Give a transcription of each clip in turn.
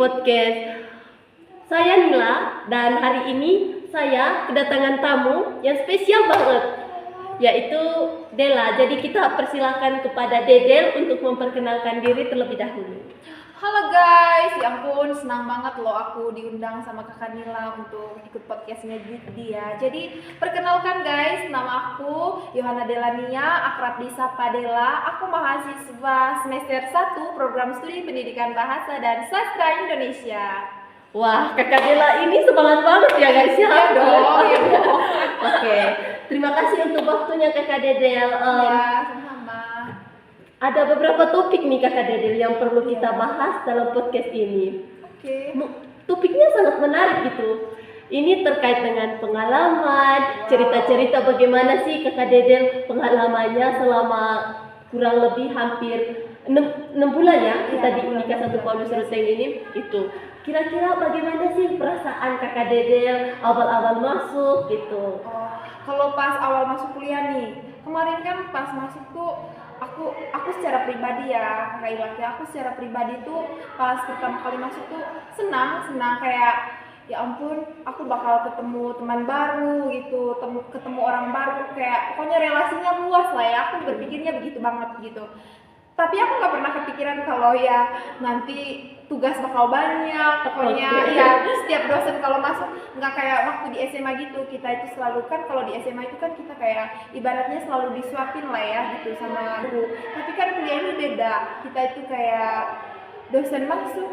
podcast. Saya Nila dan hari ini saya kedatangan tamu yang spesial banget, yaitu Dela. Jadi kita persilahkan kepada Dedel untuk memperkenalkan diri terlebih dahulu. Halo guys, ya ampun senang banget loh aku diundang sama Kakak Nila untuk ikut podcastnya dia. Jadi perkenalkan guys, nama aku Yohana Delania, akrab disapa Dela. Aku mahasiswa semester 1 program studi pendidikan bahasa dan sastra Indonesia. Wah, Kakak Dela ini semangat banget ya guys ya. Ya dong, ya dong. Oke, terima kasih untuk waktunya Kakak Dedel. Ya, sama-sama. Ada beberapa topik nih Kakak Dedel yang perlu kita bahas dalam podcast ini. Oke. Topiknya sangat menarik gitu. Ini terkait dengan pengalaman, cerita-cerita bagaimana sih Kakak Dedel pengalamannya selama kurang lebih hampir 6 bulan ya kita di Unika 1 Paulus Ruteng ini. Itu kira-kira bagaimana sih perasaan Kakak Dedel awal-awal masuk gitu? Oh, kalau pas awal masuk kuliah nih, kemarin kan pas masuk tuh aku secara pribadi ya, Kak Ilak ya, aku secara pribadi tuh pas pertama kali masuk tuh senang kayak ya ampun, aku bakal ketemu teman baru gitu, ketemu orang baru, kayak pokoknya relasinya luas lah ya, aku berpikirnya begitu banget gitu. Tapi aku nggak pernah kepikiran kalau ya nanti tugas bakal banyak, pokoknya ya setiap dosen kalau masuk nggak kayak waktu di SMA gitu, kita itu selalu kan kalau di SMA itu kan kita kayak ibaratnya selalu disuapin lah ya gitu sama guru. Tapi kan kuliah ini beda, kita itu kayak dosen masuk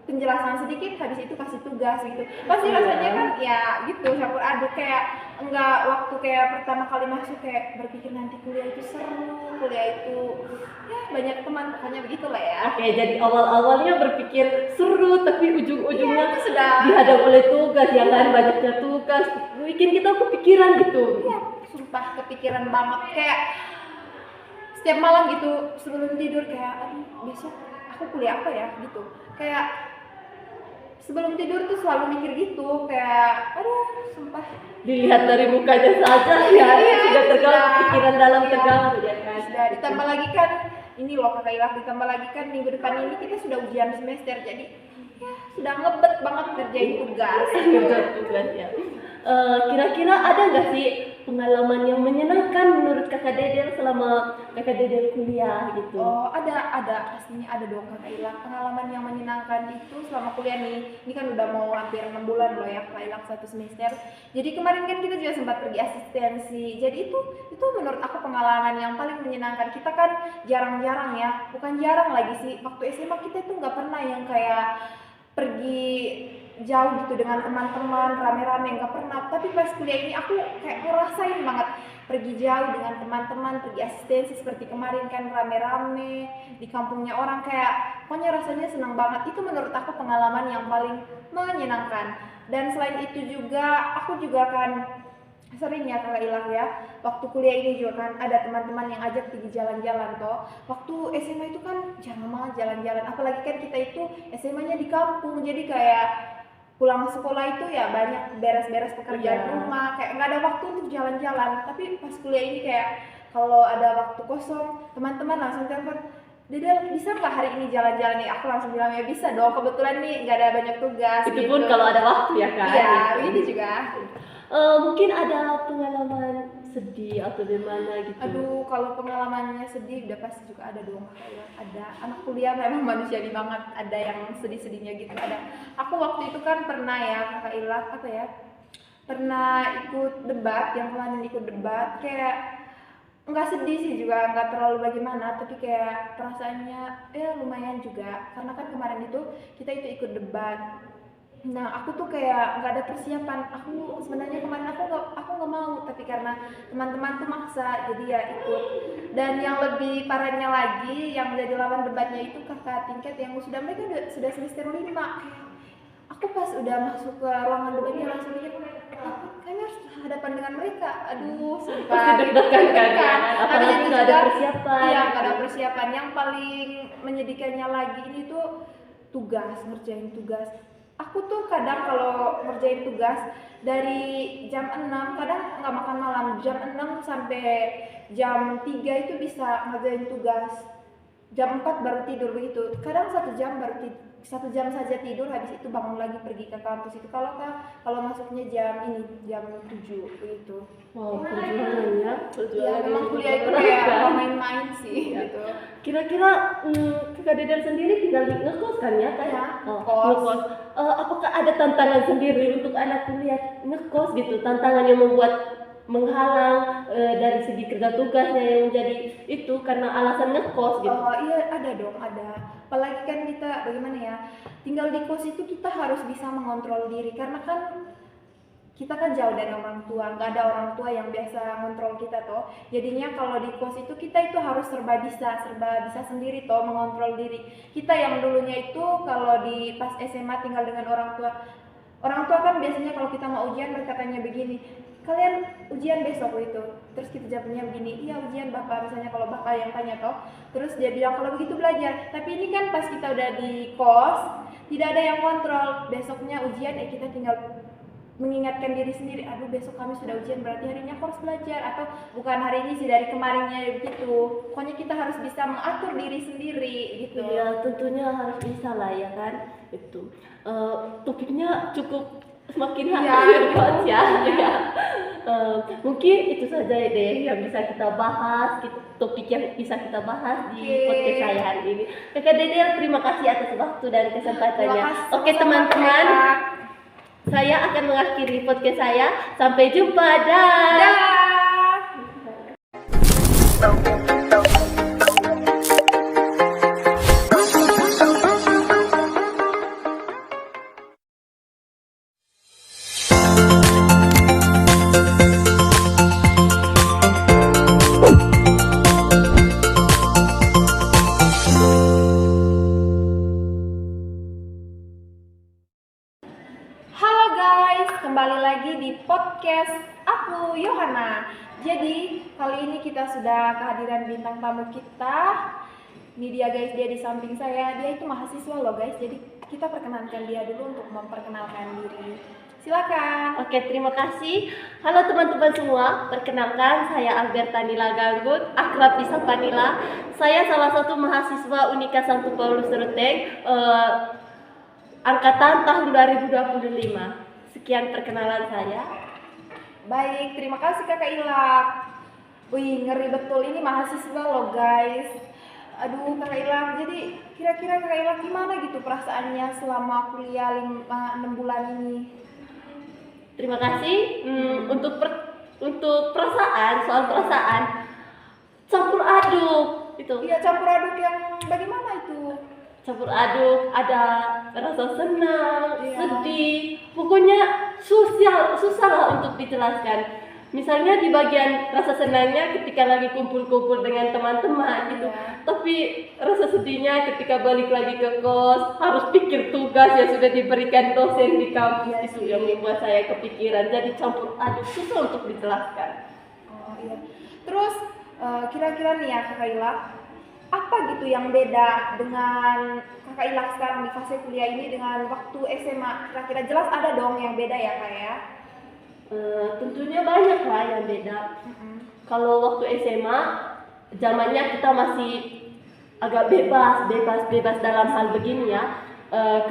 penjelasan sedikit habis itu kasih tugas gitu, pasti rasanya kan ya gitu campur aduk, kayak enggak waktu kayak pertama kali masuk kayak berpikir nanti kuliah itu seru, kuliah itu ya banyak teman, pokoknya begitulah ya. Oke, jadi awal-awalnya berpikir seru tapi ujung-ujungnya Ya, sudah dihadap oleh tugas ya kan, banyaknya tugas bikin kita kepikiran gitu. ya sumpah kepikiran banget, kayak setiap malam gitu sebelum tidur kayak aduh besok aku kuliah apa ya gitu, kayak sebelum tidur tuh selalu mikir gitu, kayak aduh sumpah. Dilihat dari mukanya saja ya, sudah terganggu, pikiran dalam terganggu ya kan. Sudah ditambah lagi kan ini loh Kakak Ilak, ditambah lagi kan minggu depan ini kita sudah ujian semester, jadi ya sudah ngebet banget kerjain tugas. Tugas ya. Kira-kira ada nggak sih pengalaman yang menyenangkan menurut Kakak Dedel selama Kakak Dedel kuliah gitu? Oh, ada pastinya ada dong Kakak Ilak. Pengalaman yang menyenangkan itu selama kuliah nih. Ini kan udah mau hampir 6 bulan loh ya Kakak Ilak 1 semester. Jadi kemarin kan kita juga sempat pergi asistensi. Jadi itu menurut aku pengalaman yang paling menyenangkan. Kita kan jarang-jarang ya, bukan jarang lagi sih. Waktu SMA kita tuh nggak pernah yang kayak pergi jauh gitu dengan teman-teman rame-rame, nggak pernah. Tapi pas kuliah ini aku kayak ngerasain banget pergi jauh dengan teman-teman, pergi asistensi seperti kemarin kan rame-rame di kampungnya orang, kayak pokoknya rasanya senang banget. Itu menurut aku pengalaman yang paling menyenangkan. Dan selain itu juga aku juga kan sering ya Kakak Ilak ya, waktu kuliah ini juga kan ada teman-teman yang ajak pergi jalan-jalan toh. Waktu SMA itu kan jarang banget jalan-jalan, apalagi kan kita itu SMA-nya di kampung, jadi kayak pulang sekolah itu ya banyak beres-beres pekerjaan rumah, kayak nggak ada waktu untuk jalan-jalan. Tapi pas kuliah ini kayak kalau ada waktu kosong, teman-teman langsung telepon, Dedel bisa nggak hari ini jalan-jalan nih? Aku langsung bilang ya bisa dong, kebetulan nih nggak ada banyak tugas. Itu gitu. pun kalau ada waktu ya kan? Iya, ini juga. Mungkin ada pengalaman sedih atau gimana gitu? Aduh, kalau pengalamannya sedih udah pasti juga ada dong Kakak Ilak. Ada, anak kuliah memang manusiawi banget, ada yang sedih-sedihnya gitu. Ada. Aku waktu itu kan pernah ya Kakak Ilak, apa ya? Pernah ikut debat, yang kemarin ikut debat, kayak nggak sedih sih juga, nggak terlalu bagaimana, tapi kayak perasaannya ya lumayan juga, karena kan kemarin itu kita itu ikut debat. Nah aku tuh kayak nggak ada persiapan, aku sebenarnya kemarin aku nggak mau, tapi karena teman-teman tuh maksa jadi ya ikut. Dan yang lebih parahnya lagi yang menjadi lawan debatnya itu kakak tingkat yang mereka sudah semester 5. Aku pas udah masuk ke ruangan debatnya langsung mikir, kayaknya harus hadapan dengan mereka. Aduh, sumpah deg-degan kan? Apalagi nggak ada persiapan. Iya, nggak ada persiapan. Yang paling menyedihkannya lagi ini tuh ngerjain tugas. Aku tuh kadang kalau ngerjain tugas dari jam 6, kadang nggak makan malam, jam 6 sampai jam 3 itu bisa ngerjain tugas. Jam 4 baru tidur begitu. Kadang 1 jam 1 jam saja tidur, habis itu bangun lagi pergi ke kampus. Itu kalau masuknya jam 7 begitu. Wow, perjuangan ya, Ya perjuangan memang yang kuliah itu berat kayak kan. nggak main-main sih Iya. gitu. Kira-kira Kak Dedel sendiri tinggal di ngekos kan ya? Iya, Oh, ngekos. ngekos. Apakah ada tantangan sendiri untuk anak kuliah ngekos gitu? Tantangan yang membuat menghalang dari segi kerja tugasnya yang menjadi itu karena alasan ngekos gitu. Iya ada dong, ada. Apalagi kan kita bagaimana ya, tinggal di kos itu kita harus bisa mengontrol diri karena kan kita kan jauh dari orang tua, nggak ada orang tua yang biasa ngontrol kita toh. Jadinya kalau di kos itu kita itu harus serba bisa sendiri toh, mengontrol diri. Kita yang dulunya itu kalau di pas SMA tinggal dengan orang tua kan biasanya kalau kita mau ujian mereka tanya begini, kalian ujian besok itu, terus kita jawabnya begini, iya ujian bapak, misalnya kalau bapak yang tanya toh, terus dia bilang kalau begitu belajar. Tapi ini kan pas kita udah di kos tidak ada yang kontrol, besoknya ujian kita tinggal mengingatkan diri sendiri, aduh besok kami sudah ujian berarti hari ini aku harus belajar, atau bukan hari ini sih dari kemarinnya begitu. Pokoknya kita harus bisa mengatur diri sendiri gitu. Iya, tentunya harus bisa lah ya kan. Itu topiknya cukup semakin hebat ya. Ya. Mungkin itu saja deh yang bisa kita bahas, topik yang bisa kita bahas di podcast saya hari ini. Kakak Dedel, terima kasih atas waktu dan kesempatannya. Oke teman-teman, saya akan mengakhiri podcast saya. Sampai jumpa, dah. Halo guys, kembali lagi di podcast aku Yohana. Jadi kali ini kita sudah kehadiran bintang tamu kita. Ini dia guys, dia di samping saya. Dia itu mahasiswa loh guys. Jadi kita perkenankan dia dulu untuk memperkenalkan diri. Silakan. Oke, terima kasih. Halo teman-teman semua, perkenalkan saya Alberta Nila Ganggut, akrab disapa Nila. Saya salah satu mahasiswa Unika Santo Paulus Ruteng, angkatan tahun 2025. Sekian perkenalan saya. Baik, terima kasih Kakak Ilak. Wih, ngeri betul ini mahasiswa loh guys. Aduh Kakak Ilak, jadi kira-kira Kakak Ilak gimana gitu perasaannya selama kuliah 6 bulan ini? Terima kasih. Untuk perasaan, soal perasaan, campur aduk itu. Iya, campur aduk yang bagaimana itu? Campur aduk, ada rasa senang, Iya. sedih, pokoknya susah lah untuk dijelaskan. Misalnya di bagian rasa senangnya ketika lagi kumpul-kumpul dengan teman-teman gitu, Iya. tapi rasa sedihnya ketika balik lagi ke kos harus pikir tugas yang sudah diberikan dosen di kampus. Iya Itu sih. yang membuat saya kepikiran, jadi campur aduk, susah untuk dijelaskan. Oh iya. Terus kira-kira nih ya Kakak Ilak, apa gitu yang beda dengan Kakak Ilak sekarang di fase kuliah ini dengan waktu SMA? Kira-kira jelas ada dong yang beda ya Kak ya? Tentunya banyak lah yang beda. Kalau waktu SMA, zamannya kita masih agak bebas dalam hal begini ya.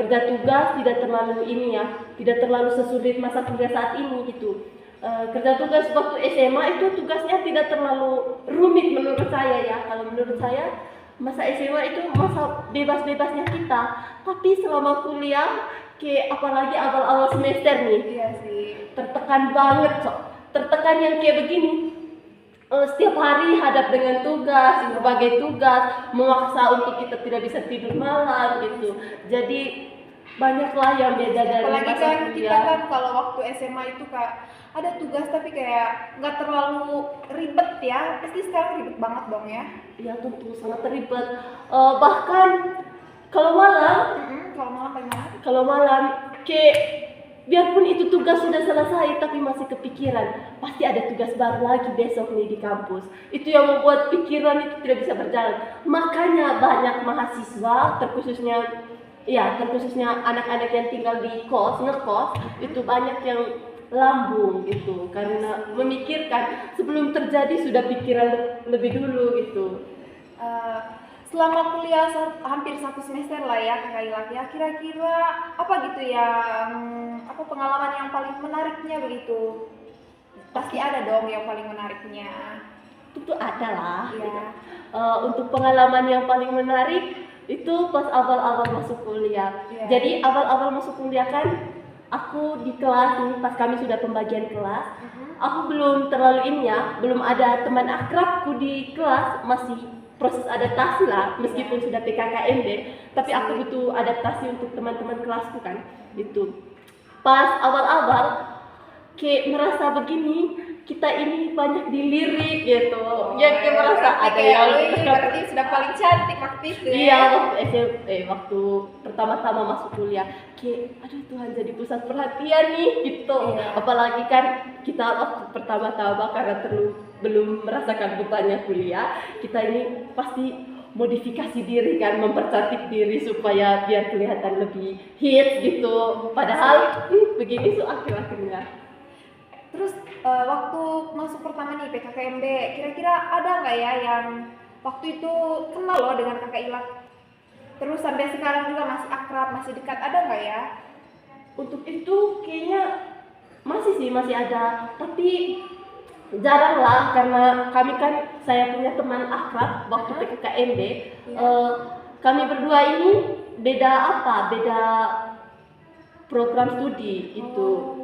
Kerja tugas tidak terlalu ini ya, tidak terlalu sesulit masa kuliah saat ini gitu. Kerja tugas waktu SMA itu tugasnya tidak terlalu rumit menurut saya ya. Kalau menurut saya masa SMA itu masa bebas-bebasnya kita. Tapi selama kuliah, apalagi awal-awal semester nih, Iya sih. tertekan banget, tertekan yang kayak begini. Setiap hari hadap dengan tugas, berbagai tugas, memaksa untuk kita tidak bisa tidur malam gitu. Jadi banyaklah yang beda dari Apalagi masa kan kita kuliah. kan kalau waktu SMA itu Kak ada tugas tapi kayak nggak terlalu ribet ya. Pasti sekarang ribet banget dong ya. Ya tentu sangat ribet. Bahkan kalau malam, Kalau malam bagaimana? biarpun itu tugas sudah selesai tapi masih kepikiran, pasti ada tugas baru lagi besok nih di kampus. Itu yang membuat pikiran itu tidak bisa berjalan. Makanya banyak mahasiswa, terkhususnya anak-anak yang tinggal di ngekos, itu banyak yang lambung gitu karena memikirkan sebelum terjadi sudah pikiran lebih dulu gitu. selama kuliah hampir 1 semester lah ya Kakak Ilak ya, kira-kira apa gitu ya, apa pengalaman yang paling menariknya begitu? Pasti ada dong yang paling menariknya. Tentu ada lah. Iya. Untuk pengalaman yang paling menarik itu pas awal-awal masuk kuliah. Iya. Jadi awal-awal masuk kuliah kan aku di kelas nih, pas kami sudah pembagian kelas, aku belum terlalu ini ya, belum ada teman akrabku di kelas, masih proses adaptasi lah, meskipun sudah PKKMB, tapi aku butuh adaptasi untuk teman-teman kelasku kan, gitu. Pas awal-awal kayak merasa begini, kita ini banyak dilirik gitu, ya kayak merasa ada yang berarti sudah paling cantik waktu itu ya. Iya, waktu pertama-tama masuk kuliah, kayak aduh Tuhan jadi pusat perhatian nih gitu. Iya. Apalagi kan kita waktu pertama-tama karena belum merasakan bebannya kuliah, kita ini pasti modifikasi diri kan, mempercantik diri supaya biar kelihatan lebih hits gitu. Padahal begini akhir-akhirnya. Terus waktu masuk pertama nih PKKMB, kira-kira ada nggak ya yang waktu itu kenal loh dengan Kakak Ilak? Terus sampai sekarang juga masih akrab, masih dekat, ada nggak ya? Untuk itu kayaknya masih ada, tapi jarang lah karena kami kan, saya punya teman akrab waktu PKKMB. Kami berdua ini beda program studi itu.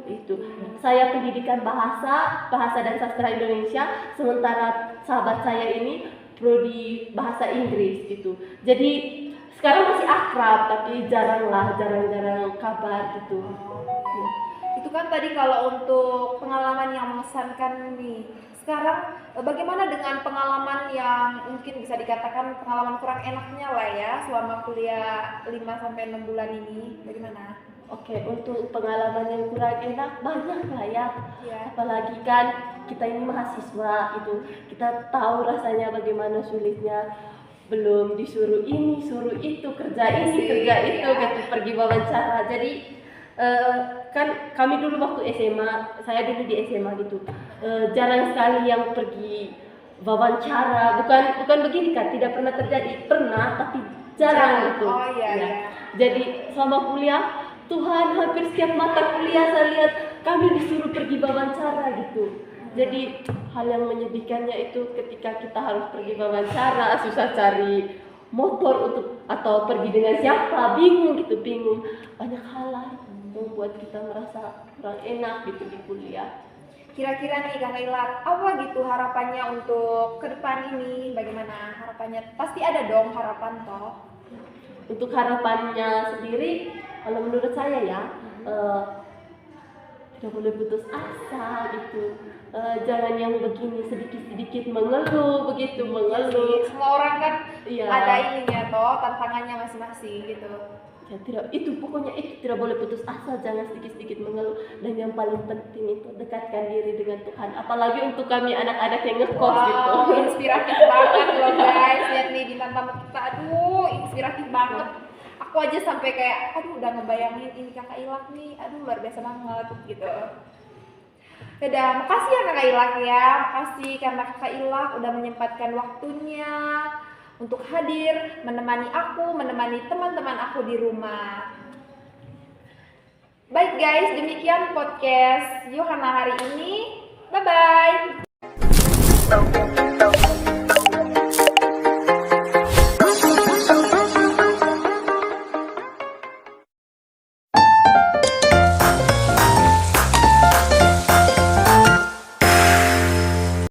Saya pendidikan bahasa dan sastra Indonesia, sementara sahabat saya ini prodi bahasa Inggris gitu. Jadi sekarang masih akrab tapi jarang kabar gitu. Itu kan tadi kalau untuk pengalaman yang mengesankan nih. Sekarang bagaimana dengan pengalaman yang mungkin bisa dikatakan pengalaman kurang enaknya lah ya selama kuliah 5-6 bulan ini, bagaimana? Oke, untuk pengalaman yang kurang enak banyak lah ya. Iya. Apalagi kan kita ini mahasiswa itu, kita tahu rasanya bagaimana sulitnya, belum disuruh ini, suruh itu, kerja ini, kerja itu, gitu, pergi wawancara. Jadi kan kami dulu waktu SMA, saya dulu di SMA gitu, jarang sekali yang pergi wawancara. Bukan begini kan, tidak pernah terjadi, pernah tapi jarang gitu. Oh iya. Jadi selama kuliah, Tuhan hampir setiap mata kuliah saya lihat kami disuruh pergi wawancara gitu. Jadi hal yang menyedihkannya itu ketika kita harus pergi wawancara, susah cari motor atau pergi dengan siapa, bingung. Banyak hal lah membuat kita merasa kurang enak gitu di kuliah. Kira-kira nih Kakak Ilak, apa gitu harapannya untuk ke depan ini? Bagaimana harapannya? Pasti ada dong harapan toh. Untuk harapannya sendiri, kalau menurut saya ya, tidak boleh putus asa gitu. Jangan yang begini sedikit-sedikit mengeluh. Semua orang kan Iya. ada ininya toh, tantangannya masing-masing gitu. Ya, pokoknya tidak boleh putus asa, jangan sedikit-sedikit mengeluh. Dan yang paling penting itu dekatkan diri dengan Tuhan. Apalagi untuk kami anak-anak yang ngekos gitu. Inspiratif banget loh guys. Lihat nih bintang tamu kita, aduh inspiratif banget. Aku aja sampai kayak, aduh udah ngebayangin ini Kakak Ilak nih, aduh luar biasa banget gitu. Yaudah, makasih ya Kakak Ilak ya, makasih karena Kakak Ilak udah menyempatkan waktunya untuk hadir, menemani teman-teman aku di rumah. Baik guys, demikian podcast Yohana hari ini. Bye-bye.